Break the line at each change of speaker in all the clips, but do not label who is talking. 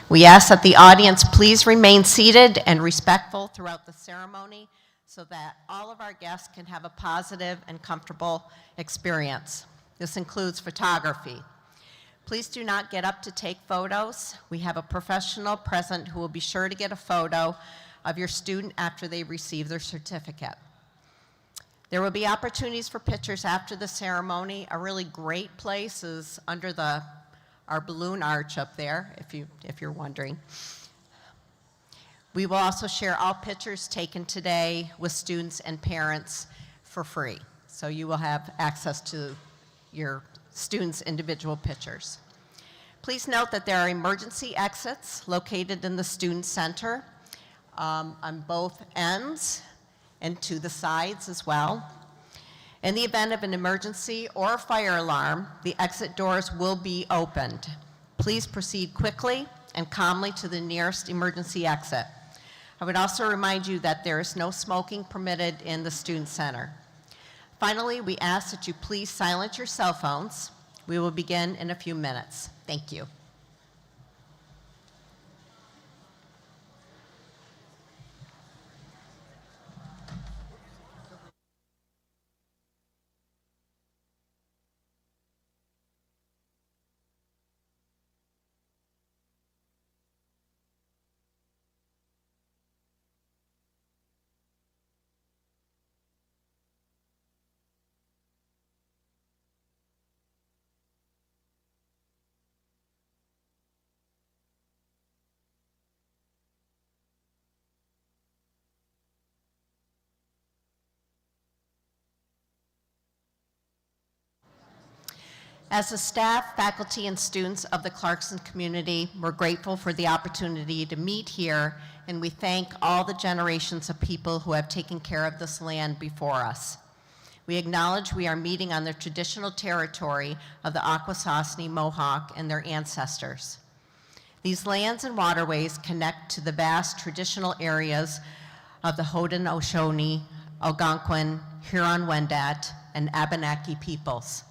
We ask that the audience please remain seated and respectful throughout the ceremony so that all of our guests can have a positive and comfortable experience. This includes photography. Please do not get up to take photos. We have a professional present who will be sure to get a photo of your student after they receive their certificate. There will be opportunities for pictures after the ceremony. A really great place is under our balloon arch up there, if you're wondering. We will also share all pictures taken today with students and parents for free. So you will have access to your students' individual pictures. Please note that there are emergency exits located in the Student Center on both ends and to the sides as well. In the event of an emergency or a fire alarm, the exit doors will be opened. Please proceed quickly and calmly to the nearest emergency exit. I would also remind you that there is no smoking permitted in the Student Center. Finally, we ask that you please silence your cell phones. We will begin in a few minutes. Thank you. As the staff, faculty, and students of the Clarkson community, we're grateful for the opportunity to meet here, and we thank all the generations of people who have taken care of this land before us. We acknowledge we are meeting on the traditional territory of the Akwesasne Mohawk and their ancestors. These lands and waterways connect to the vast traditional areas of the Haudenosaunee, Algonquin, Huron-Wendat, and Abenaki peoples.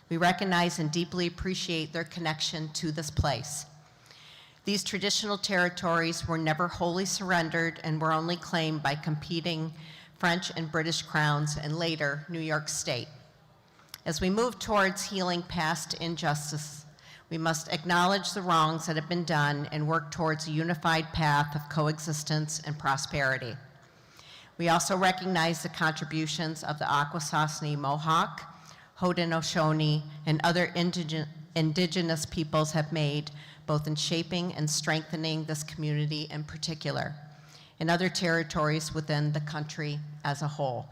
We recognize and deeply appreciate their connection to this place. These traditional territories were never wholly surrendered and were only claimed by competing French and British crowns and later New York State. As we move towards healing past injustice, we must acknowledge the wrongs that have been done and work towards a unified path of coexistence and prosperity. We also recognize the contributions of the Akwesasne Mohawk, Haudenosaunee, and other indigenous peoples have made, both in shaping and strengthening this community in particular, and other territories within the country as a whole.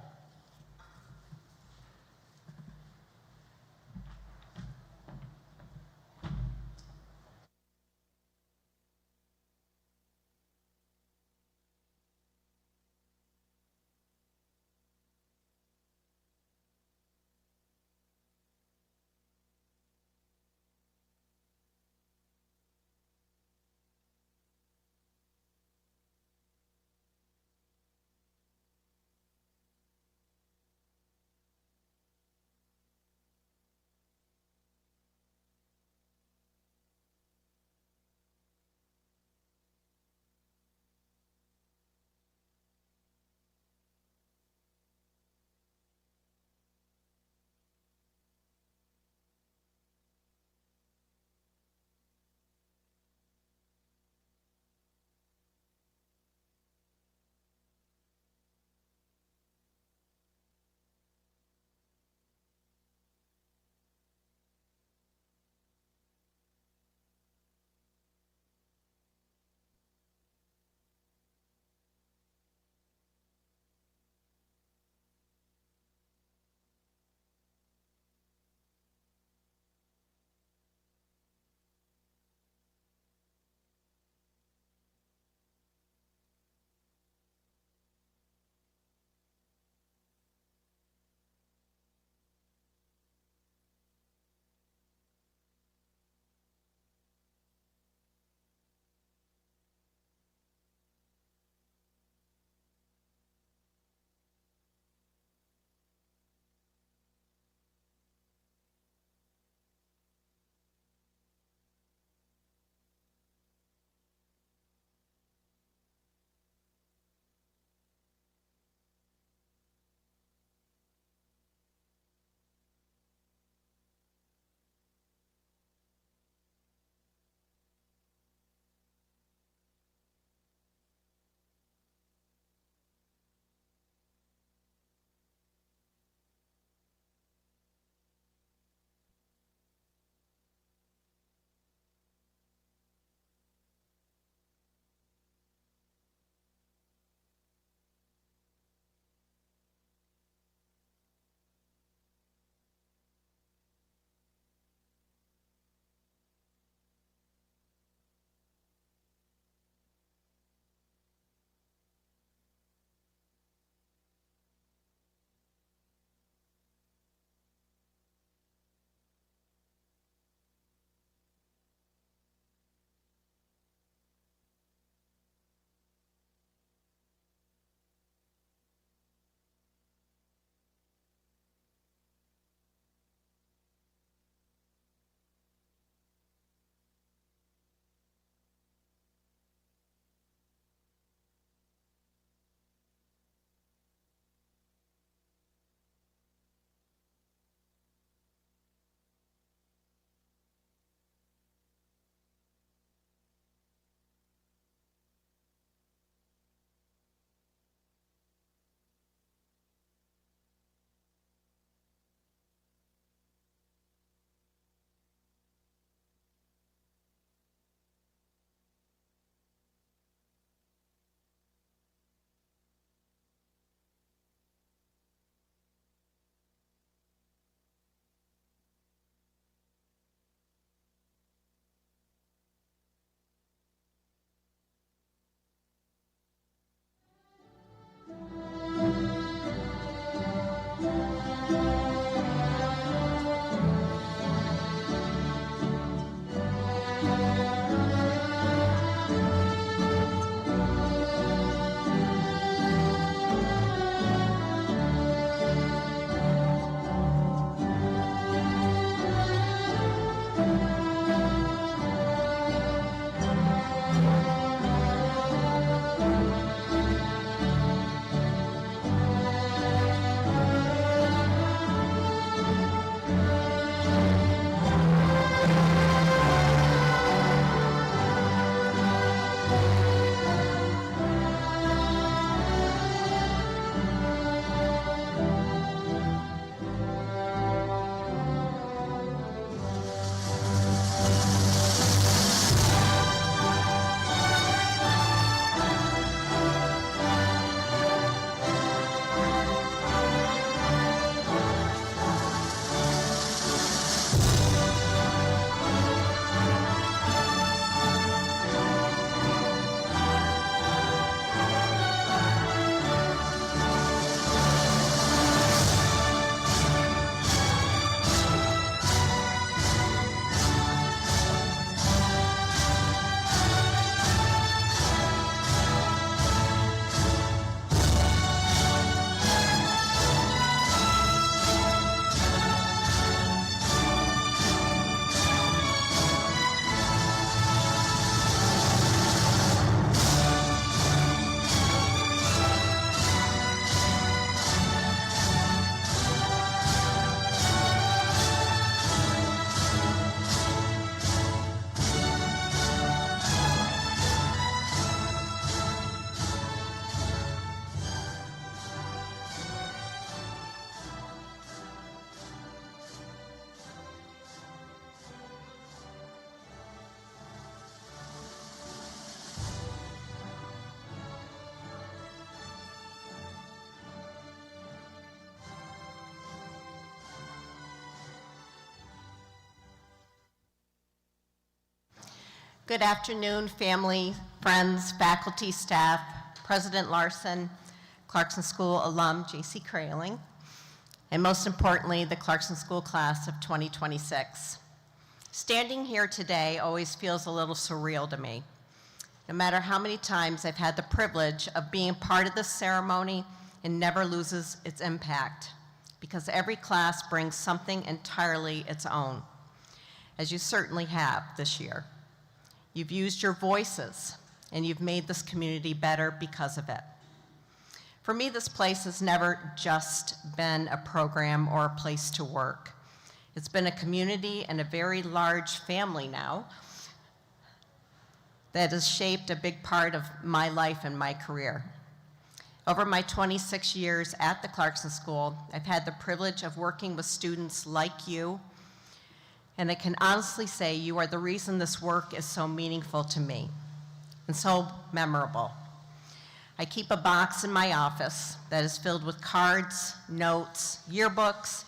Good afternoon, family, friends, faculty, staff, President Larson, Clarkson School alum J.C. Kraling, and most importantly, the Clarkson School class of 2026. Standing here today always feels a little surreal to me. No matter how many times I've had the privilege of being part of this ceremony, it never loses its impact, because every class brings something entirely its own, as you certainly have this year. You've used your voices, and you've made this community better because of it. For me, this place has never just been a program or a place to work. It's been a community and a very large family now that has shaped a big part of my life and my career. Over my 26 years at the Clarkson School, I've had the privilege of working with students like you, and I can honestly say you are the reason this work is so meaningful to me and so memorable. I keep a box in my office that is filled with cards, notes, yearbooks,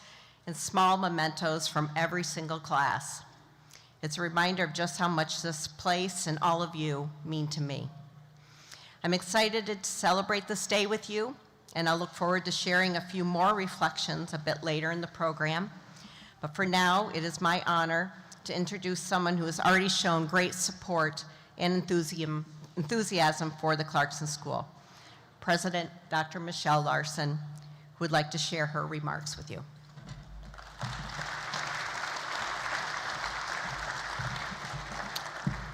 and small mementos from every single class. It's a reminder of just how much this place and all of you mean to me. I'm excited to celebrate this day with you, and I look forward to sharing a few more reflections a bit later in the program. But for now, it is my honor to introduce someone who has already shown great support and enthusiasm for the Clarkson School, President Dr. Michelle Larson, who would like to share her remarks with you.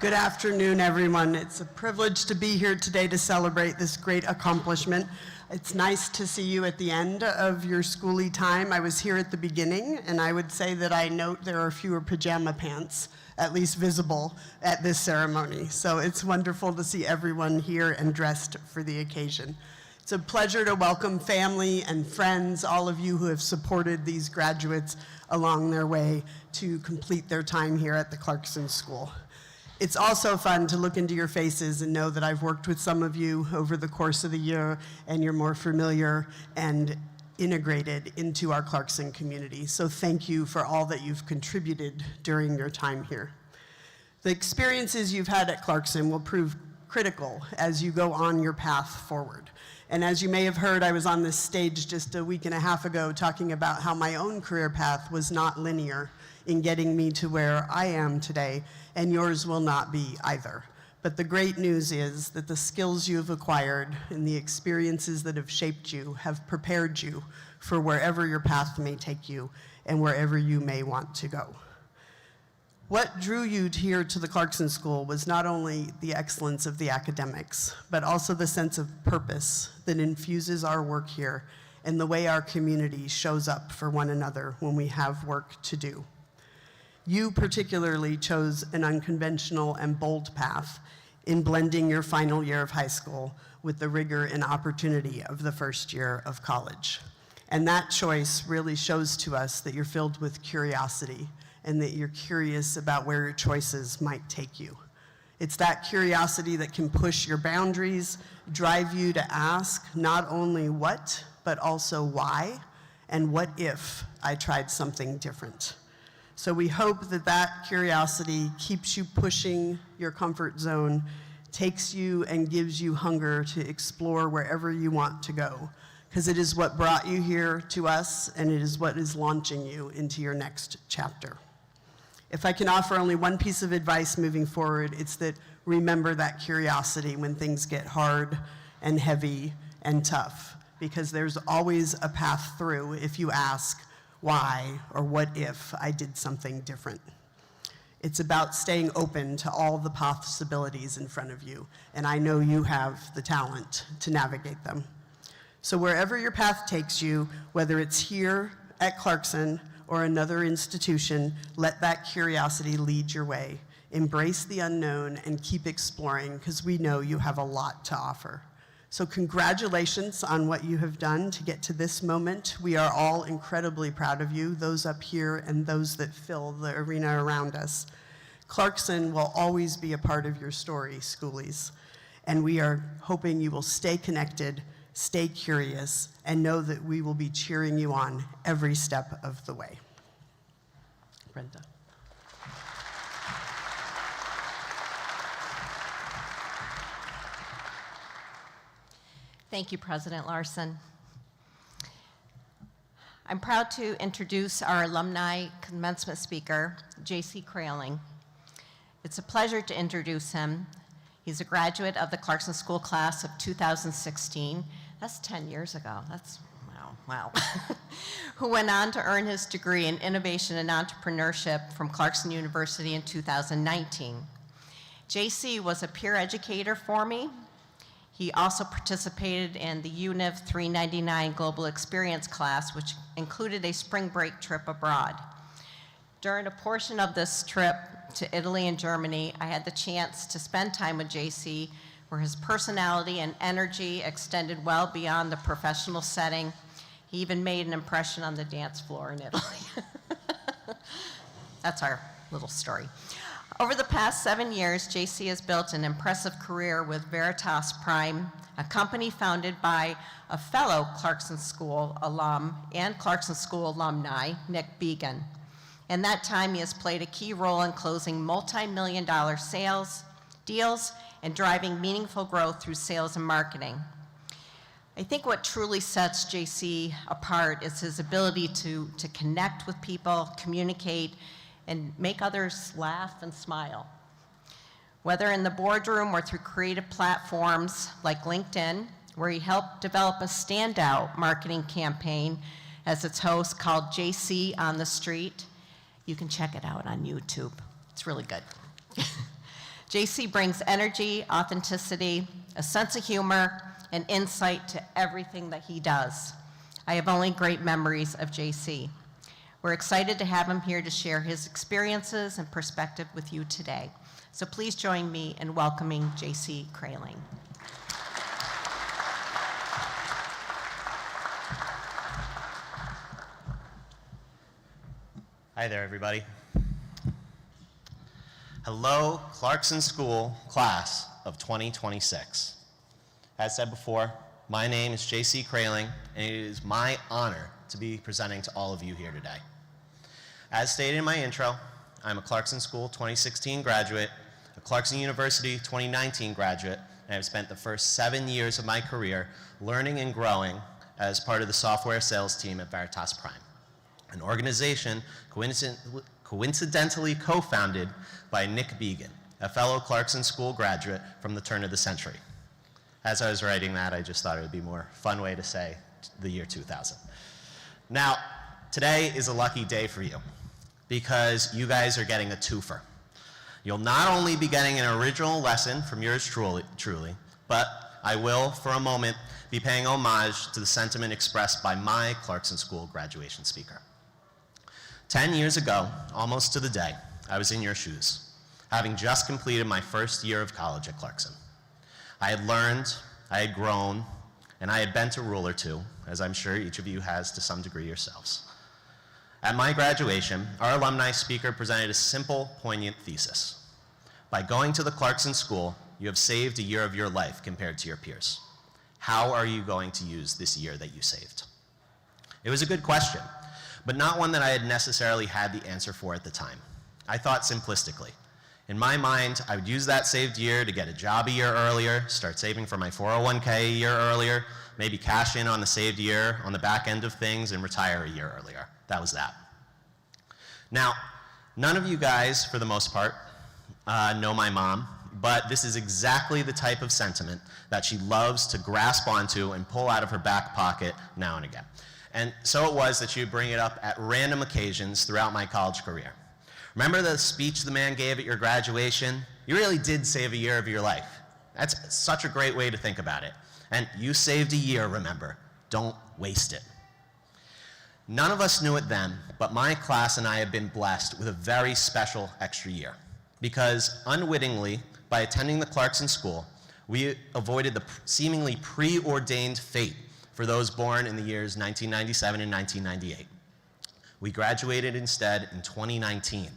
Good afternoon, everyone. It's a privilege to be here today to celebrate this great accomplishment. It's nice to see you at the end of your schooly time. I was here at the beginning, and I would say that I note there are fewer pajama pants, at least visible, at this ceremony. So it's wonderful to see everyone here and dressed for the occasion. It's a pleasure to welcome family and friends, all of you who have supported these graduates along their way to complete their time here at the Clarkson School. It's also fun to look into your faces and know that I've worked with some of you over the course of the year, and you're more familiar and integrated into our Clarkson community. So thank you for all that you've contributed during your time here. The experiences you've had at Clarkson will prove critical as you go on your path forward. And as you may have heard, I was on this stage just a week and a half ago talking about how my own career path was not linear in getting me to where I am today, and yours will not be either. But the great news is that the skills you have acquired and the experiences that have shaped you have prepared you for wherever your path may take you and wherever you may want to go. What drew you here to the Clarkson School was not only the excellence of the academics, but also the sense of purpose that infuses our work here and the way our community shows up for one another when we have work to do. You particularly chose an unconventional and bold path in blending your final year of high school with the rigor and opportunity of the first year of college. And that choice really shows to us that you're filled with curiosity and that you're curious about where your choices might take you. It's that curiosity that can push your boundaries, drive you to ask not only what, but also why, and what if I tried something different. So we hope that that curiosity keeps you pushing your comfort zone, takes you and gives you hunger to explore wherever you want to go, because it is what brought you here to us, and it is what is launching you into your next chapter. If I can offer only one piece of advice moving forward, it's that remember that curiosity when things get hard and heavy and tough, because there's always a path through if you ask, why, or what if I did something different? It's about staying open to all the possibilities in front of you, and I know you have the talent to navigate them. So wherever your path takes you, whether it's here at Clarkson or another institution, let that curiosity lead your way. Embrace the unknown and keep exploring, because we know you have a lot to offer. So congratulations on what you have done to get to this moment. We are all incredibly proud of you, those up here and those that fill the arena around us. Clarkson will always be a part of your story, schoolies, and we are hoping you will stay connected, stay curious, and know that we will be cheering you on every step of the way. Brenda.
Thank you, President Larson. I'm proud to introduce our alumni commencement speaker, J.C. Kraling. It's a pleasure to introduce him. He's a graduate of the Clarkson School class of 2016. That's 10 years ago. That's wow. Who went on to earn his degree in innovation and entrepreneurship from Clarkson University in 2019. J.C. was a peer educator for me. He also participated in the UNIV 399 Global Experience class, which included a spring break trip abroad. During a portion of this trip to Italy and Germany, I had the chance to spend time with JC, where his personality and energy extended well beyond the professional setting. He even made an impression on the dance floor in Italy. That's our little story. Over the past 7 years, JC has built an impressive career with Veritas Prime, a company founded by a fellow Clarkson School alum and Clarkson School alumni, Nick Began. In that time, he has played a key role in closing multi-million-dollar sales deals and driving meaningful growth through sales and marketing. I think what truly sets JC apart is his ability to connect with people, communicate, and make others laugh and smile. Whether in the boardroom or through creative platforms like LinkedIn, where he helped develop a standout marketing campaign as its host called JC on the Street. You can check it out on YouTube. It's really good. JC brings energy, authenticity, a sense of humor, and insight to everything that he does. I have only great memories of JC. We're excited to have him here to share his experiences and perspective with you today. So please join me in welcoming J.C. Kraling.
Hi there, everybody. Hello, Clarkson School class of 2026. As said before, my name is J.C. Kraling, and it is my honor to be presenting to all of you here today. As stated in my intro, I'm a Clarkson School 2016 graduate, a Clarkson University 2019 graduate, and I've spent the first 7 years of my career learning and growing as part of the software sales team at Veritas Prime, an organization coincidentally co-founded by Nick Began, a fellow Clarkson School graduate from the turn of the century. As I was writing that, I just thought it would be a more fun way to say the year 2000. Now, today is a lucky day for you because you guys are getting a twofer. You'll not only be getting an original lesson from yours truly, but I will, for a moment, be paying homage to the sentiment expressed by my Clarkson School graduation speaker. 10 years ago, almost to the day, I was in your shoes, having just completed my first year of college at Clarkson. I had learned, I had grown, and I had bent a rule or two, as I'm sure each of you has to some degree yourselves. At my graduation, our alumni speaker presented a simple, poignant thesis. By going to the Clarkson School, you have saved a year of your life compared to your peers. How are you going to use this year that you saved? It was a good question, but not one that I had necessarily had the answer for at the time. I thought simplistically. In my mind, I would use that saved year to get a job a year earlier, start saving for my 401k a year earlier, maybe cash in on the saved year on the back end of things and retire a year earlier. That was that. Now, none of you guys, for the most part, know my mom, but this is exactly the type of sentiment that she loves to grasp onto and pull out of her back pocket now and again. And so it was that she would bring it up at random occasions throughout my college career. Remember the speech the man gave at your graduation? You really did save a year of your life. That's such a great way to think about it. And you saved a year, remember. Don't waste it. None of us knew it then, but my class and I have been blessed with a very special extra year. Because unwittingly, by attending the Clarkson School, we avoided the seemingly preordained fate for those born in the years 1997 and 1998. We graduated instead in 2019,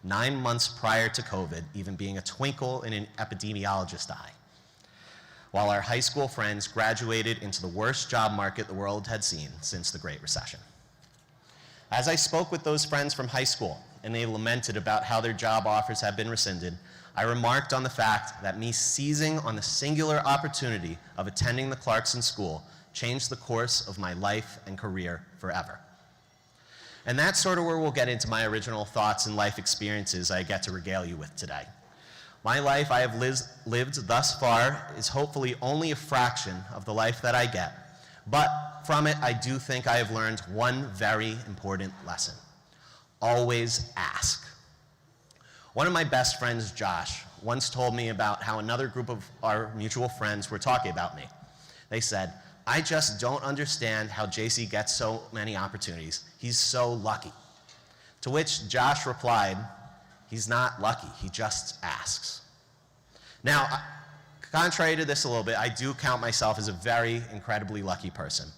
9 months prior to COVID even being a twinkle in an epidemiologist's eye, while our high school friends graduated into the worst job market the world had seen since the Great Recession. As I spoke with those friends from high school, and they lamented about how their job offers had been rescinded, I remarked on the fact that me seizing on the singular opportunity of attending the Clarkson School changed the course of my life and career forever. And that's sort of where we'll get into my original thoughts and life experiences I get to regale you with today. My life I have lived thus far is hopefully only a fraction of the life that I get, but from it I do think I have learned one very important lesson. Always ask. One of my best friends, Josh, once told me about how another group of our mutual friends were talking about me. They said, "I just don't understand how JC gets so many opportunities. He's so lucky." To which Josh replied, "He's not lucky, he just asks." Now, contrary to this a little bit, I do count myself as a very incredibly lucky person.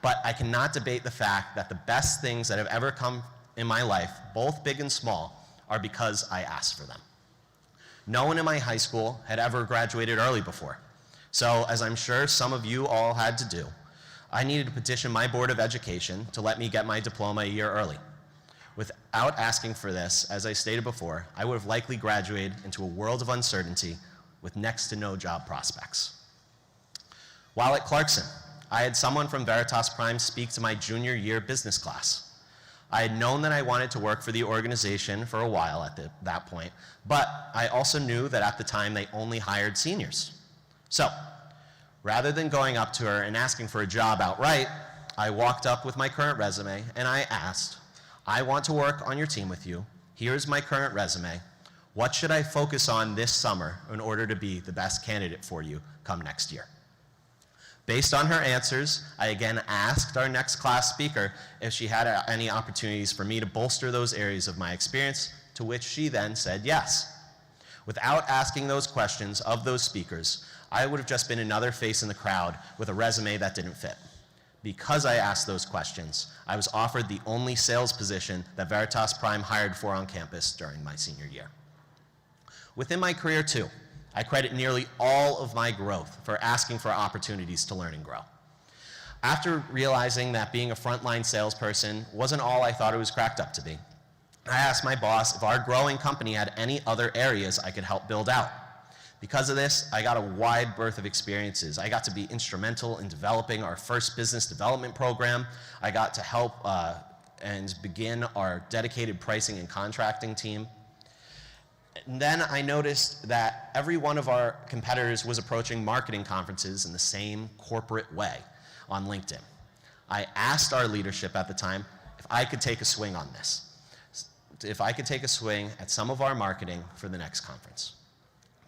But I cannot debate the fact that the best things that have ever come in my life, both big and small, are because I asked for them. No one in my high school had ever graduated early before. So, as I'm sure some of you all had to do, I needed to petition my Board of Education to let me get my diploma a year early. Without asking for this, as I stated before, I would have likely graduated into a world of uncertainty with next to no job prospects. While at Clarkson, I had someone from Veritas Prime speak to my junior year business class. I had known that I wanted to work for the organization for a while at that point, but I also knew that at the time they only hired seniors. So, rather than going up to her and asking for a job outright, I walked up with my current resume and I asked, "I want to work on your team with you. Here's my current resume. What should I focus on this summer in order to be the best candidate for you come next year?" Based on her answers, I again asked our next class speaker if she had any opportunities for me to bolster those areas of my experience, to which she then said yes. Without asking those questions of those speakers, I would have just been another face in the crowd with a resume that didn't fit. Because I asked those questions, I was offered the only sales position that Veritas Prime hired for on campus during my senior year. Within my career too, I credit nearly all of my growth for asking for opportunities to learn and grow. After realizing that being a frontline salesperson wasn't all I thought it was cracked up to be, I asked my boss if our growing company had any other areas I could help build out. Because of this, I got a wide berth of experiences. I got to be instrumental in developing our first business development program. I got to help and begin our dedicated pricing and contracting team. And then I noticed that every one of our competitors was approaching marketing conferences in the same corporate way on LinkedIn. I asked our leadership at the time if I could take a swing on this, if I could take a swing at some of our marketing for the next conference.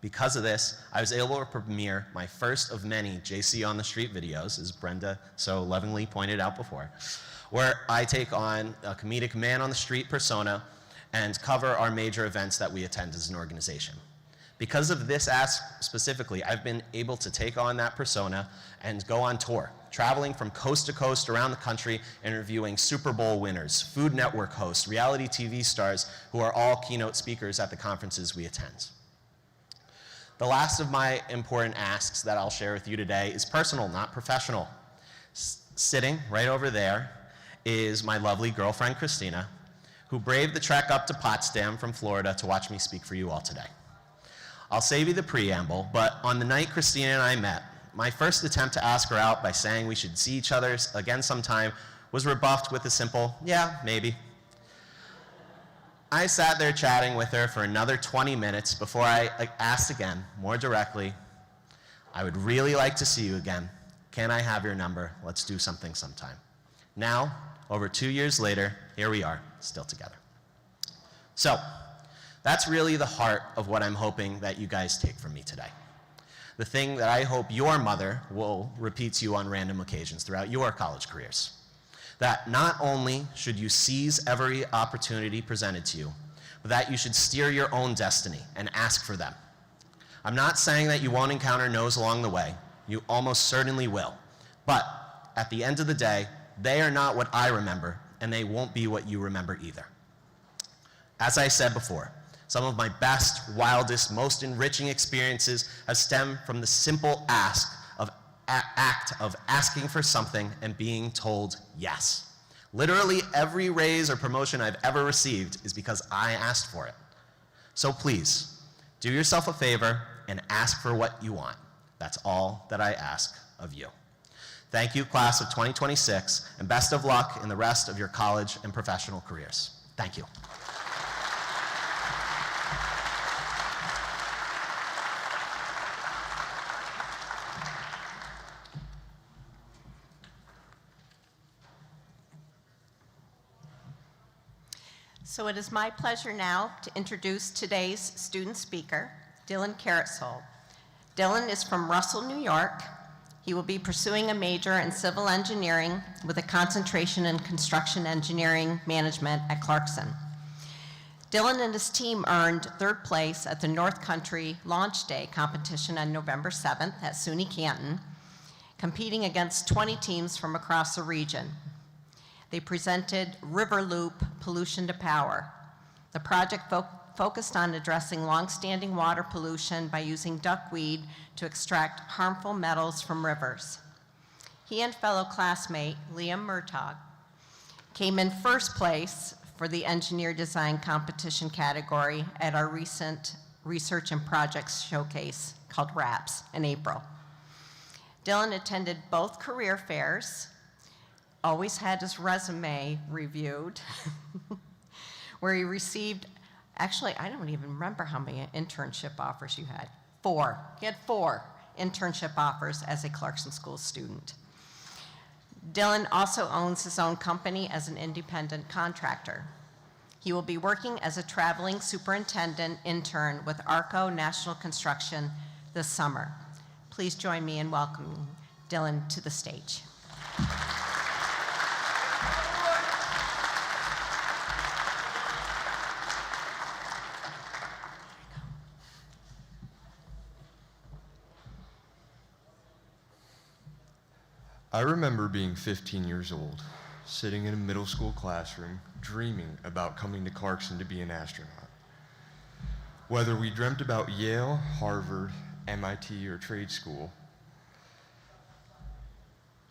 Because of this, I was able to premiere my first of many JC on the Street videos, as Brenda so lovingly pointed out before, where I take on a comedic man on the street persona and cover our major events that we attend as an organization. Because of this ask specifically, I've been able to take on that persona and go on tour, traveling from coast to coast around the country, interviewing Super Bowl winners, Food Network hosts, reality TV stars who are all keynote speakers at the conferences we attend. The last of my important asks that I'll share with you today is personal, not professional. Sitting right over there is my lovely girlfriend, Christina, who braved the trek up to Potsdam from Florida to watch me speak for you all today. I'll save you the preamble, but on the night Christina and I met, my first attempt to ask her out by saying we should see each other again sometime was rebuffed with a simple, "Yeah, maybe." I sat there chatting with her for another 20 minutes before I asked again, more directly, "I would really like to see you again. Can I have your number? Let's do something sometime." Now, over 2 years later, here we are, still together. So, that's really the heart of what I'm hoping that you guys take from me today. The thing that I hope your mother will repeat to you on random occasions throughout your college careers. That not only should you seize every opportunity presented to you, but that you should steer your own destiny and ask for them. I'm not saying that you won't encounter no's along the way. You almost certainly will. But at the end of the day, they are not what I remember, and they won't be what you remember either. As I said before, some of my best, wildest, most enriching experiences have stemmed from the simple act of asking for something and being told yes. Literally every raise or promotion I've ever received is because I asked for it. So please, do yourself a favor and ask for what you want. That's all that I ask of you. Thank you, class of 2026, and best of luck in the rest of your college and professional careers. Thank you.
So it is my pleasure now to introduce today's student speaker, Dylan Carrotsole. Dylan is from Russell, New York. He will be pursuing a major in civil engineering with a concentration in construction engineering management at Clarkson. Dylan and his team earned third place at the North Country Launch Day competition on November 7th at SUNY Canton, competing against 20 teams from across the region. They presented River Loop Pollution to Power. The project focused on addressing longstanding water pollution by using duckweed to extract harmful metals from rivers. He and fellow classmate Liam Murtaugh came in first place for the Engineer Design Competition category at our recent Research and Projects Showcase called RAPS in April. Dylan attended both career fairs, always had his resume reviewed, where he received, actually, I don't even remember how many internship offers you had. 4. He had 4 internship offers as a Clarkson School student. Dylan also owns his own company as an independent contractor. He will be working as a traveling superintendent intern with ARCO National Construction this summer. Please join me in welcoming Dylan to the stage.
I remember being 15 years old, sitting in a middle school classroom, dreaming about coming to Clarkson to be an astronaut. Whether we dreamt about Yale, Harvard, MIT, or trade school,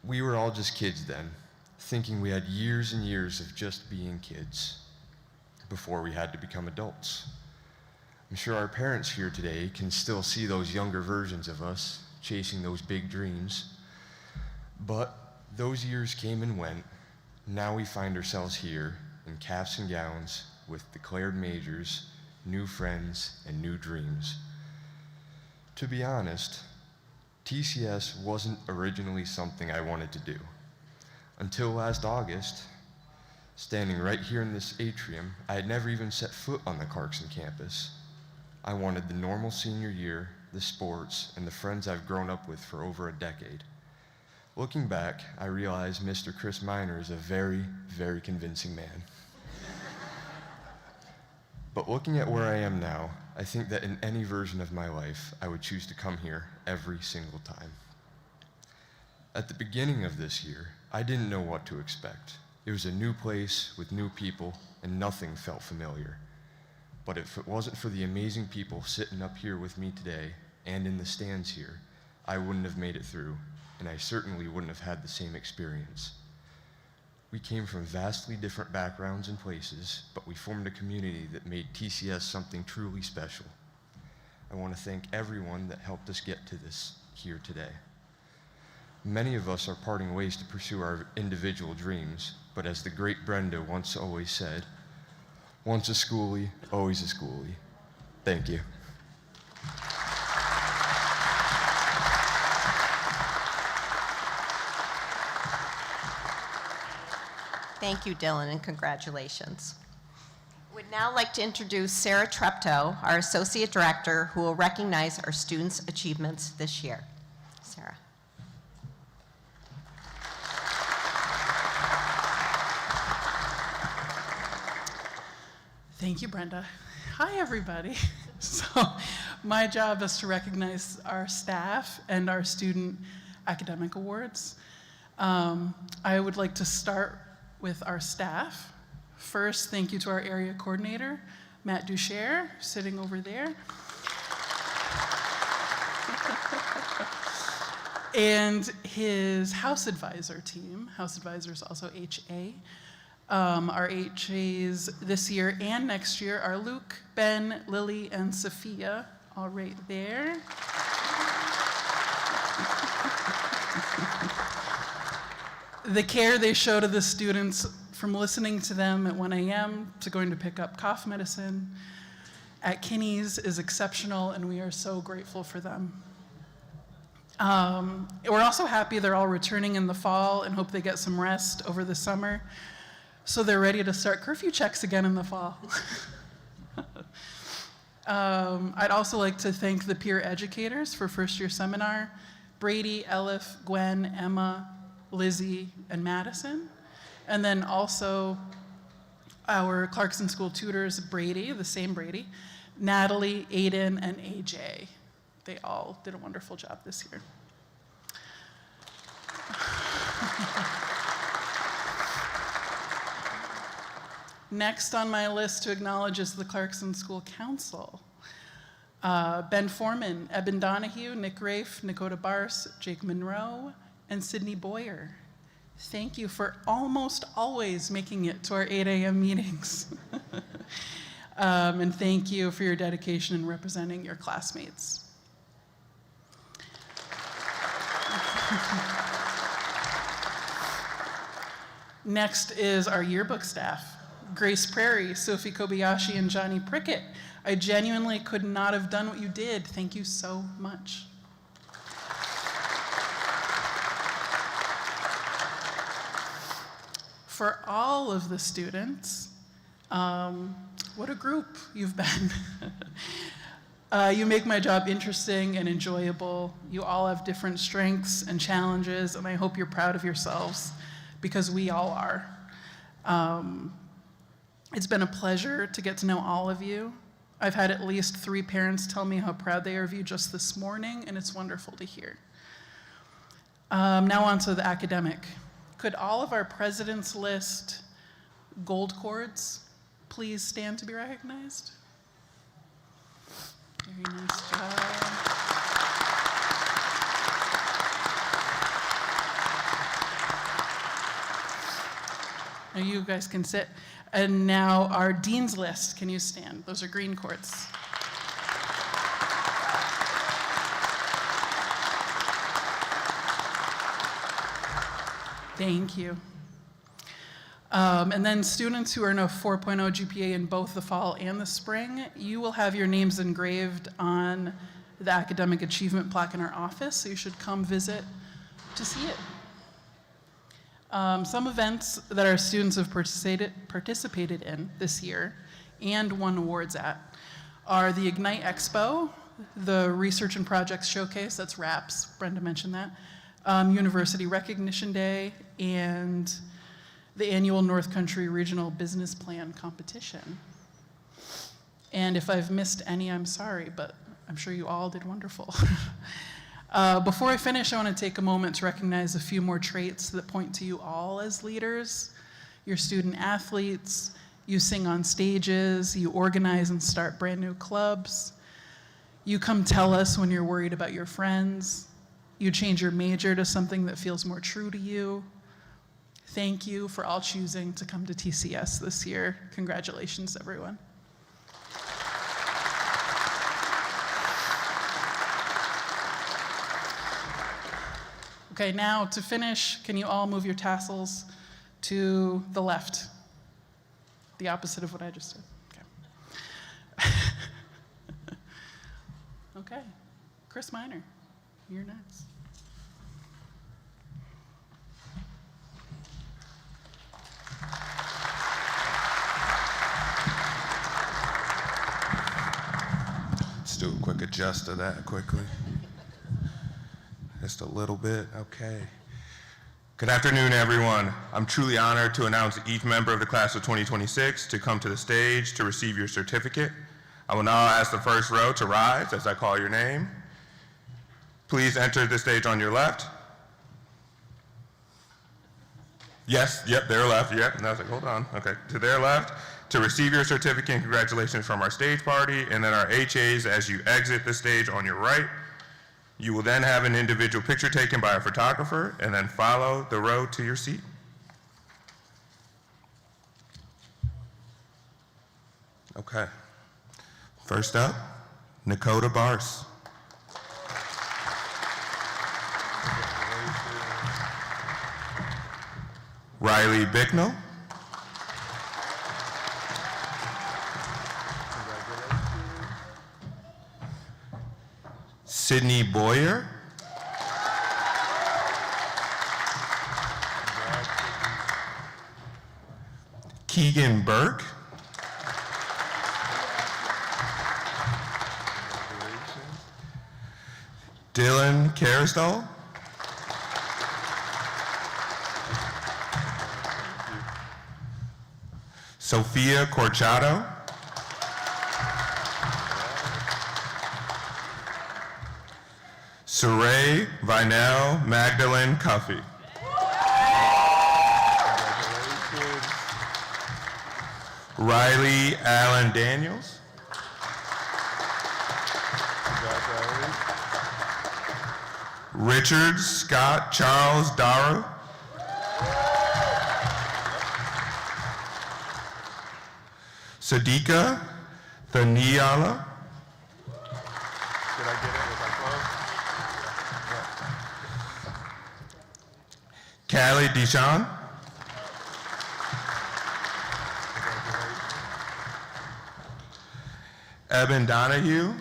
we were all just kids then, thinking we had years and years of just being kids before we had to become adults. I'm sure our parents here today can still see those younger versions of us chasing those big dreams. But those years came and went. Now we find ourselves here in caps and gowns with declared majors, new friends, and new dreams. To be honest, TCS wasn't originally something I wanted to do. Until last August, standing right here in this atrium, I had never even set foot on the Clarkson campus. I wanted the normal senior year, the sports, and the friends I've grown up with for over a decade. Looking back, I realize Mr. Chris Miner is a very, very convincing man. But looking at where I am now, I think that in any version of my life, I would choose to come here every single time. At the beginning of this year, I didn't know what to expect. It was a new place with new people, and nothing felt familiar. But if it wasn't for the amazing people sitting up here with me today and in the stands here, I wouldn't have made it through. And I certainly wouldn't have had the same experience. We came from vastly different backgrounds and places, but we formed a community that made TCS something truly special. I want to thank everyone that helped us get to this here today. Many of us are parting ways to pursue our individual dreams, but as the great Brenda once always said, once a schoolie, always a schoolie. Thank you.
Thank you, Dylan, and congratulations. We'd now like to introduce Sarah Treptow, our Associate Director, who will recognize our students' achievements this year. Sarah.
Thank you, Brenda. Hi, everybody. So my job is to recognize our staff and our student academic awards. I would like to start with our staff. First, thank you to our area coordinator, Matt Ducher, sitting over there. And his house advisor team. House advisor is also HA. Our HAs this year and next year are Luke, Ben, Lily, and Sophia, all right there. The care they show to the students, from listening to them at 1 a.m. to going to pick up cough medicine at Kinney's, is exceptional, and we are so grateful for them. We're also happy they're all returning in the fall and hope they get some rest over the summer, so they're ready to start curfew checks again in the fall. I'd also like to thank the peer educators for first year seminar, Brady, Elif, Gwen, Emma, Lizzie, and Madison. And then also our Clarkson School tutors, Brady, the same Brady, Natalie, Aiden, and AJ. They all did a wonderful job this year. Next on my list to acknowledge is the Clarkson School Council. Ben Foreman, Eben Donahue, Nick Rafe, Dakota Bars, Jake Monroe, and Sydney Boyer. Thank you for almost always making it to our 8 a.m. meetings. And thank you for your dedication in representing your classmates. Next is our yearbook staff. Grace Prairie, Sophie Kobayashi, and Johnny Prickett. I genuinely could not have done what you did. Thank you so much. For all of the students, what a group you've been. You make my job interesting and enjoyable. You all have different strengths and challenges, and I hope you're proud of yourselves, because we all are. It's been a pleasure to get to know all of you. I've had at least 3 parents tell me how proud they are of you just this morning, and it's wonderful to hear. Now on to the academic. Could all of our President's List gold cords please stand to be recognized? Very nice job. Now you guys can sit. And now our Dean's List, can you stand? Those are green cords. Thank you. And then students who earn a 4.0 GPA in both the fall and the spring, you will have your names engraved on the academic achievement plaque in our office, so you should come visit to see it. Some events that our students have participated in this year and won awards at are the Ignite Expo, the Research and Projects Showcase, that's RAPS, Brenda mentioned that, University Recognition Day, and the annual North Country Regional Business Plan Competition. And if I've missed any, I'm sorry, but I'm sure you all did wonderful. Before I finish, I want to take a moment to recognize a few more traits that point to you all as leaders. You're student athletes, you sing on stages, you organize and start brand new clubs, you come tell us when you're worried about your friends, you change your major to something that feels more true to you. Thank you for all choosing to come to TCS this year. Congratulations, everyone. Okay, now to finish, can you all move your tassels to the left? The opposite of what I just did. Okay. Okay, Chris Miner, you're next.
Let's do a quick adjust of that quickly. Just a little bit, okay. Good afternoon, everyone. I'm truly honored to announce each member of the class of 2026 to come to the stage to receive your certificate. I will now ask the first row to rise as I call your name. Please enter the stage on your left. Yes, yep, their left, yep. And I was like, hold on, okay. To their left, to receive your certificate and congratulations from our stage party, and then our HAs as you exit the stage on your right. You will then have an individual picture taken by a photographer and then follow the row to your seat. Okay. First up, Nakota Bars. Riley Bicknell. Sydney Boyer. Keegan Burke. Dylan Caristol. Sophia Corchado. Saray Vinell Magdalene Cuffey. Riley Allen Daniels. Richard Scott Charles Darrow. Sadiqa Thaniala. Did I get it? Was I close? Yeah. Callie Deshawn. Eben Donahue.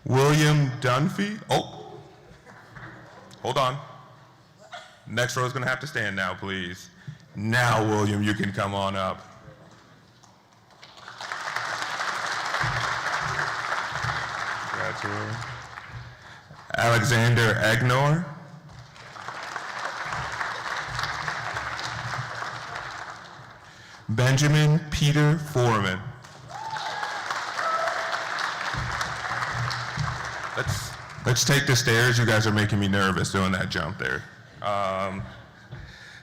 William Dunphy. Oh, hold on. Next row is going to have to stand now, please. Now, William, you can come on up. That's right. Alexander Agnor. Benjamin Peter Foreman. Let's take the stairs. You guys are making me nervous doing that jump there.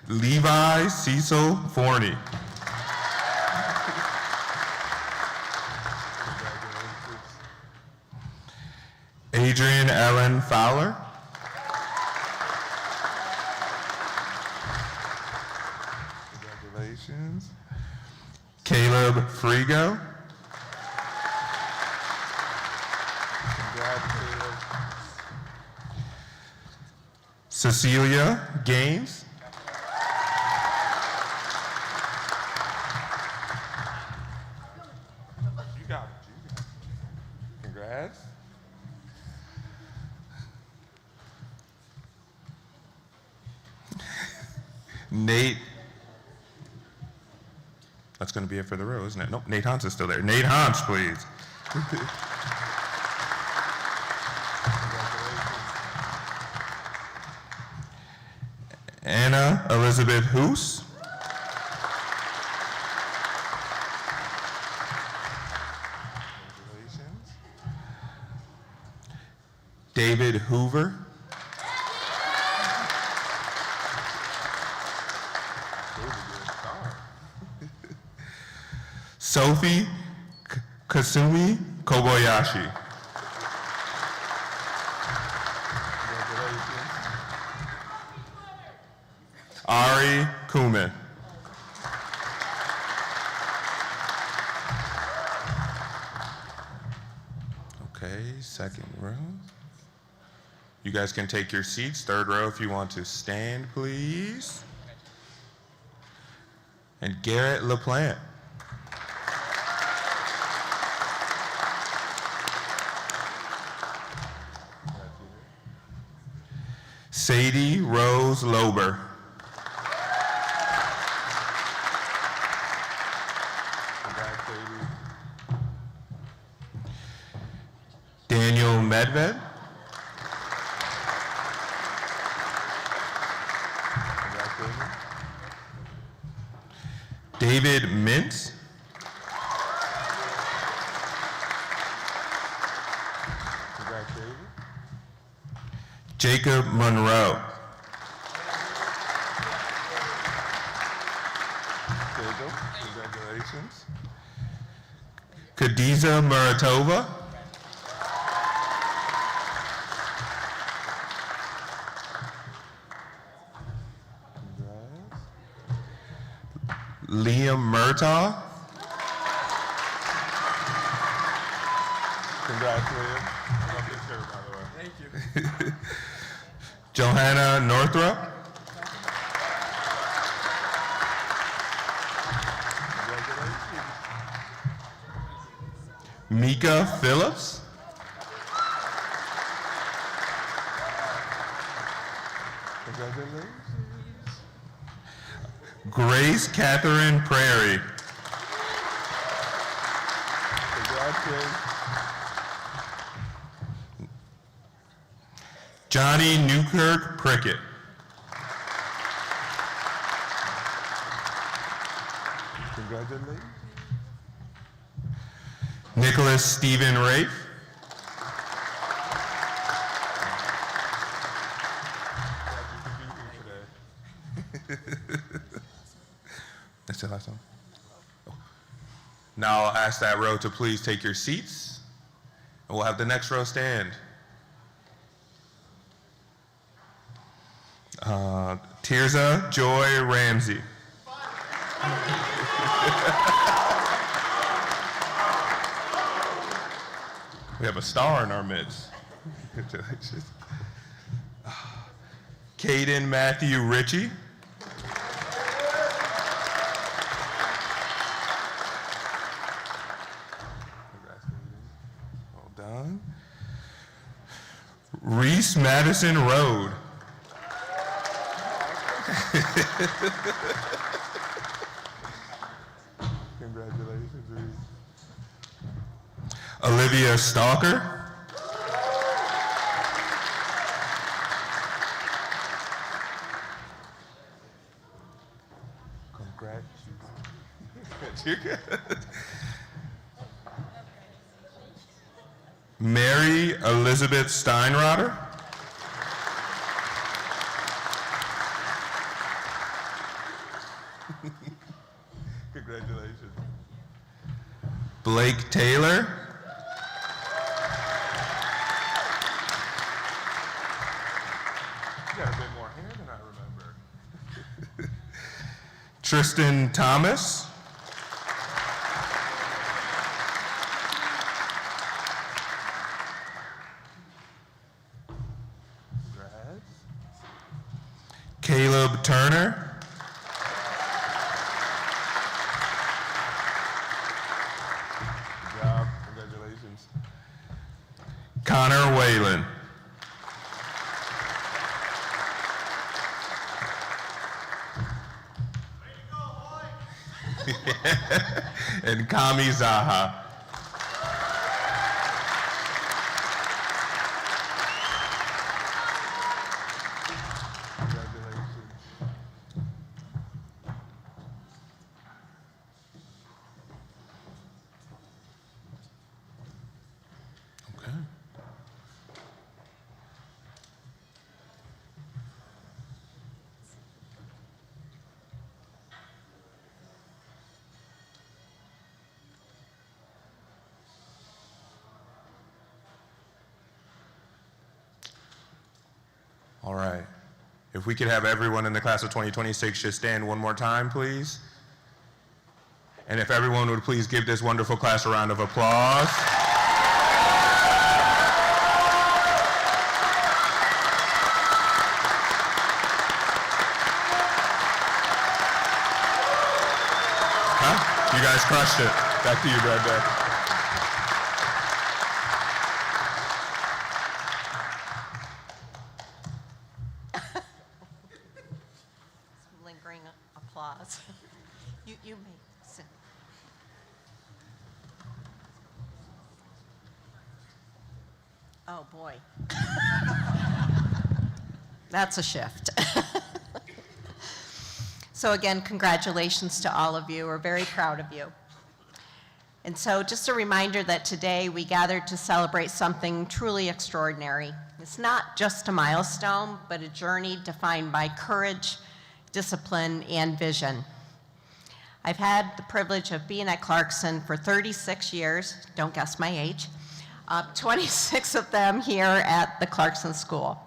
Levi Cecil Forney. Adrian Ellen Fowler. Congratulations. Caleb Frigo. Cecilia Gaines. You got it. Congrats. Nate. That's going to be it for the row, isn't it? Nope, Nate Hans is still there. Nate Hans, please. Anna Elizabeth Hoos. Congratulations. David Hoover. Sophie Kasumi Kobayashi. Ari Kumin. Okay, second row. You guys can take your seats. Third row, if you want to stand, please. And Garrett LaPlante. Sadie Rose Lober. Daniel Medved. David Mintz. Jacob Monroe. Congratulations. Khadija Muratova. Congrats. Liam Murtaugh. Congrats, Liam. I love your shirt, by the way. Thank you. Johanna Northrop. Congratulations. Mika Phillips. Congratulations. Grace Catherine Prairie. Congratulations. Johnny Newkirk Prickett. Congratulations. Nicholas Stephen Rafe. That's the last one. Oh. Now I'll ask that row to please take your seats, and we'll have the next row stand. Tirza Joy Ramsey. We have a star in our midst. Congratulations. Caden Matthew Ritchie. Well done. Reese Madison Road. Congratulations, Reese. Olivia Stalker. Congrats. You're good. Mary Elizabeth Steinrotter. Congratulations. Blake Taylor. You got a bit more hair than I remember. Tristan Thomas. Congrats. Caleb Turner. Good job. Congratulations. Connor Whalen. And Kami Zaha. Congratulations. Okay. All right. If we could have everyone in the class of 2026 just stand one more time, please. And if everyone would please give this wonderful class a round of applause. Huh? You guys crushed it. Back to you, Brad.
Lingering applause. You may sit. Oh, boy. That's a shift. So again, congratulations to all of you. We're very proud of you. And so just a reminder that today we gathered to celebrate something truly extraordinary. It's not just a milestone, but a journey defined by courage, discipline, and vision. I've had the privilege of being at Clarkson for 36 years, don't guess my age, 26 of them here at the Clarkson School.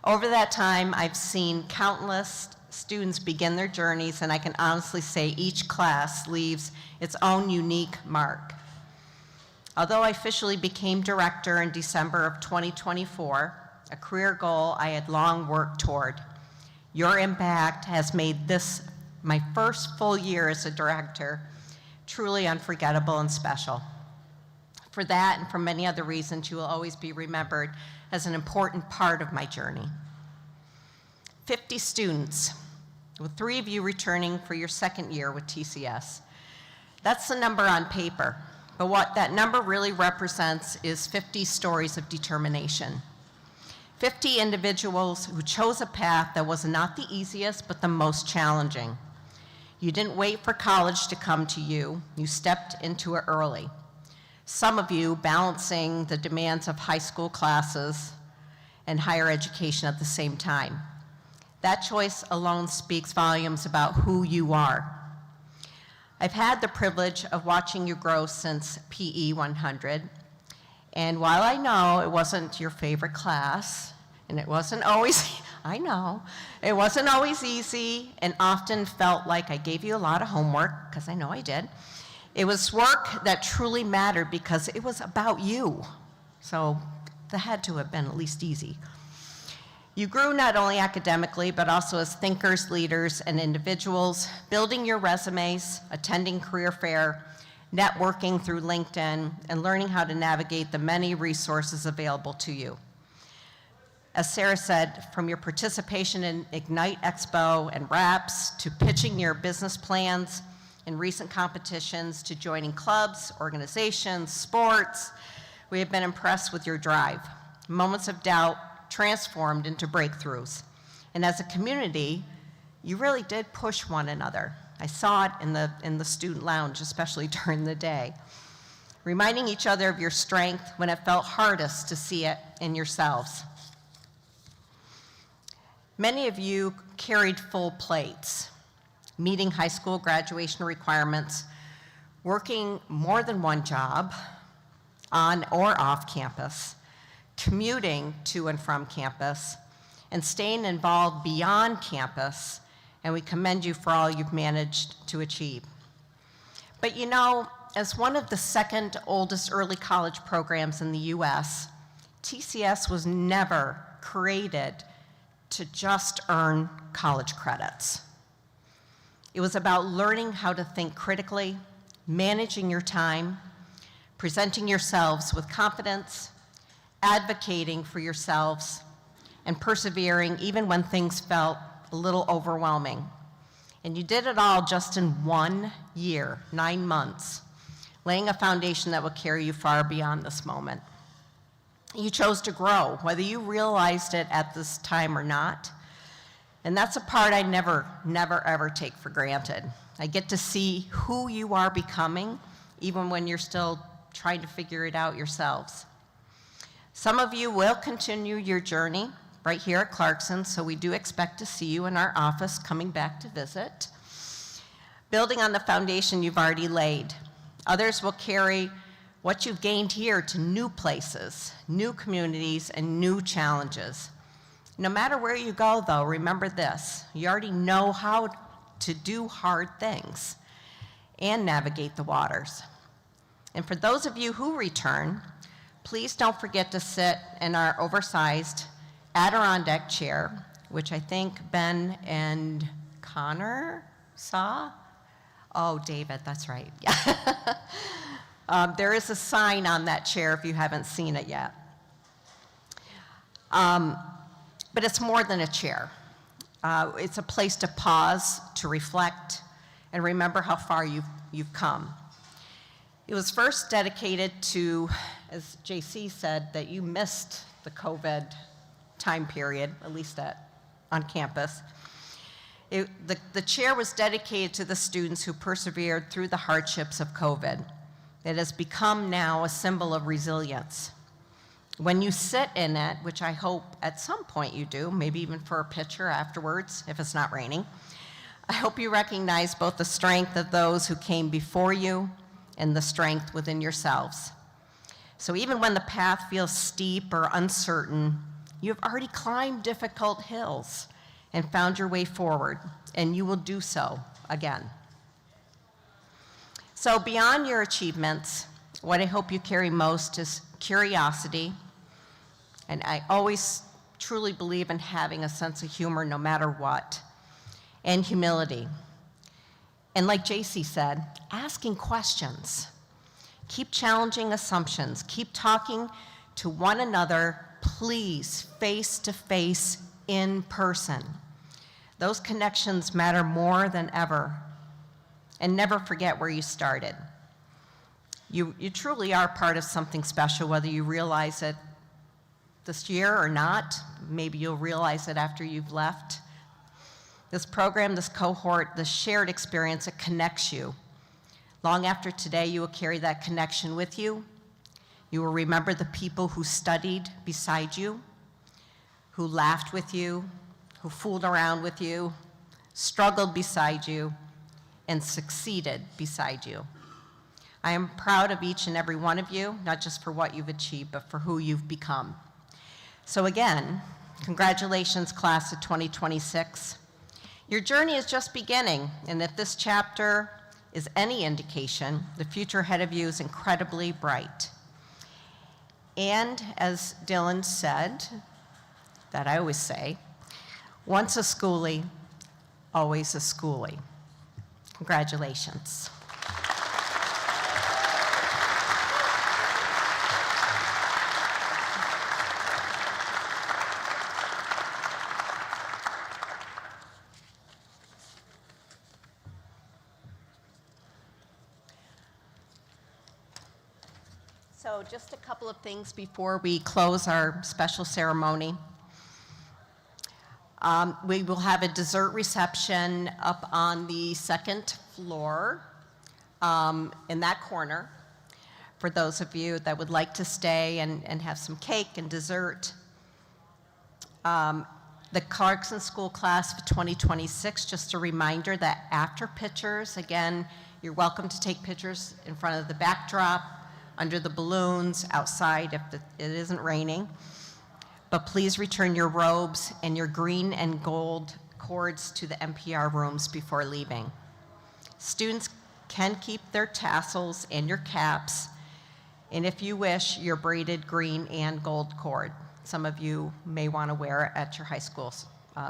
Over that time, I've seen countless students begin their journeys, and I can honestly say each class leaves its own unique mark. Although I officially became director in December of 2024, a career goal I had long worked toward, your impact has made this, my first full year as a director, truly unforgettable and special. For that and for many other reasons, you will always be remembered as an important part of my journey. 50 students, with 3 of you returning for your second year with TCS. That's the number on paper, but what that number really represents is 50 stories of determination. 50 individuals who chose a path that was not the easiest, but the most challenging. You didn't wait for college to come to you. You stepped into it early. Some of you balancing the demands of high school classes and higher education at the same time. That choice alone speaks volumes about who you are. I've had the privilege of watching you grow since PE 100. And while I know it wasn't your favorite class, and it wasn't always, I know, it wasn't always easy and often felt like I gave you a lot of homework, because I know I did. It was work that truly mattered because it was about you. So that had to have been at least easy. You grew not only academically, but also as thinkers, leaders, and individuals, building your resumes, attending career fair, networking through LinkedIn, and learning how to navigate the many resources available to you. As Sarah said, from your participation in Ignite Expo and RAPS, to pitching your business plans in recent competitions, to joining clubs, organizations, sports, we have been impressed with your drive. Moments of doubt transformed into breakthroughs. And as a community, you really did push one another. I saw it in the student lounge, especially during the day. Reminding each other of your strength when it felt hardest to see it in yourselves. Many of you carried full plates, meeting high school graduation requirements, working more than one job on or off campus, commuting to and from campus, and staying involved beyond campus, and we commend you for all you've managed to achieve. But you know, as one of the second oldest early college programs in the US, TCS was never created to just earn college credits. It was about learning how to think critically, managing your time, presenting yourselves with confidence, advocating for yourselves, and persevering even when things felt a little overwhelming. And you did it all just in 1 year, 9 months, laying a foundation that will carry you far beyond this moment. You chose to grow, whether you realized it at this time or not. And that's a part I never, ever take for granted. I get to see who you are becoming, even when you're still trying to figure it out yourselves. Some of you will continue your journey right here at Clarkson, so we do expect to see you in our office coming back to visit. Building on the foundation you've already laid, others will carry what you've gained here to new places, new communities, and new challenges. No matter where you go, though, remember this: you already know how to do hard things and navigate the waters. And for those of you who return, please don't forget to sit in our oversized Adirondack chair, which I think Ben and Connor saw. Oh, David, that's right. There is a sign on that chair if you haven't seen it yet. But it's more than a chair. It's a place to pause, to reflect, and remember how far you've come. It was first dedicated to, as JC said, that you missed the COVID time period, at least on campus. The chair was dedicated to the students who persevered through the hardships of COVID. It has become now a symbol of resilience. When you sit in it, which I hope at some point you do, maybe even for a picture afterwards if it's not raining, I hope you recognize both the strength of those who came before you and the strength within yourselves. So even when the path feels steep or uncertain, you've already climbed difficult hills and found your way forward, and you will do so again. So beyond your achievements, what I hope you carry most is curiosity, and I always truly believe in having a sense of humor no matter what, and humility. And like JC said, asking questions. Keep challenging assumptions. Keep talking to one another, please, face to face, in person. Those connections matter more than ever. And never forget where you started. You truly are part of something special, whether you realize it this year or not. Maybe you'll realize it after you've left. This program, this cohort, this shared experience, it connects you. Long after today, you will carry that connection with you. You will remember the people who studied beside you, who laughed with you, who fooled around with you, struggled beside you, and succeeded beside you. I am proud of each and every one of you, not just for what you've achieved, but for who you've become. So again, congratulations, class of 2026. Your journey is just beginning, and if this chapter is any indication, the future ahead of you is incredibly bright. And as Dylan said, that I always say, once a schoolie, always a schoolie. Congratulations. So just a couple of things before we close our special ceremony. We will have a dessert reception up on the second floor in that corner for those of you that would like to stay and have some cake and dessert. The Clarkson School Class of 2026, just a reminder that after pictures, again, you're welcome to take pictures in front of the backdrop, under the balloons, outside if it isn't raining. But please return your robes and your green and gold cords to the NPR rooms before leaving. Students can keep their tassels and your caps, and if you wish, your braided green and gold cord. Some of you may want to wear it at your high school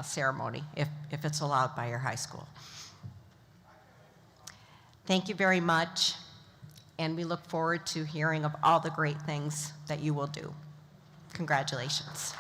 ceremony, if it's allowed by your high school. Thank you very much, and we look forward to hearing of all the great things that you will do. Congratulations.